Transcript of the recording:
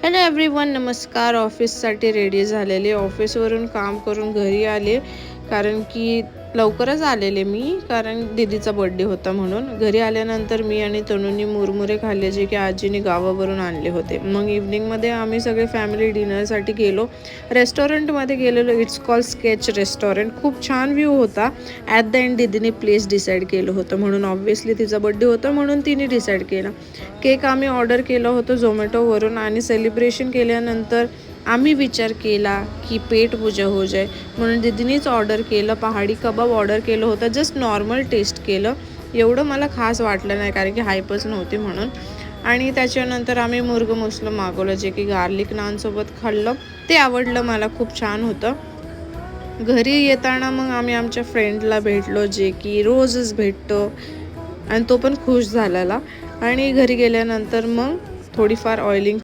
Hello everyone, नमस्कार. ऑफिससाठी ready झालेले, ऑफिसवरून काम करून घरी आले. कारण की लवकरच आलेले मी, कारण दीदीचा बर्थडे होता म्हणून. घरी आल्यानंतर मी आणि तनुनी मुरमुरे खाल्ले, जे की आजीने गावावरून आणले होते. मग इव्हनिंगमध्ये आम्ही सगळे फॅमिली डिनरसाठी गेलो. रेस्टॉरंटमध्ये गेलेलो. It's call sketch restaurant. खूप छान व्ह्यू होता. ॲट द एंड दीदीने प्लेस डिसाईड केलं होतं, म्हणून ऑब्व्हियसली तिचा बर्थडे होता म्हणून तिने डिसाईड केला. केक आम्ही ऑर्डर केलं होतं झोमॅटोवरून, आणि सेलिब्रेशन केल्यानंतर आम्ही विचार केला की पेट पूजा हो जाए, म्हणून दीदीनेच ऑर्डर केलं. पहाडी कबाब ऑर्डर केलं होतं. जस्ट नॉर्मल टेस्ट केलं, एवढं मला खास वाटलं नाही कारण की हायपच नव्हती म्हणून. आणि त्याच्यानंतर आम्ही मुर्ग मुसलं मागवलं, जे की गार्लिक नानसोबत खाल्लं. ते आवडलं मला, खूप छान होतं. घरी येताना मग आम्ही आमच्या फ्रेंडला भेटलो, जे की रोजच भेटतो, आणि तो पण खुश झालेला. आणि घरी गेल्यानंतर मग थोडीफार ऑइलिंग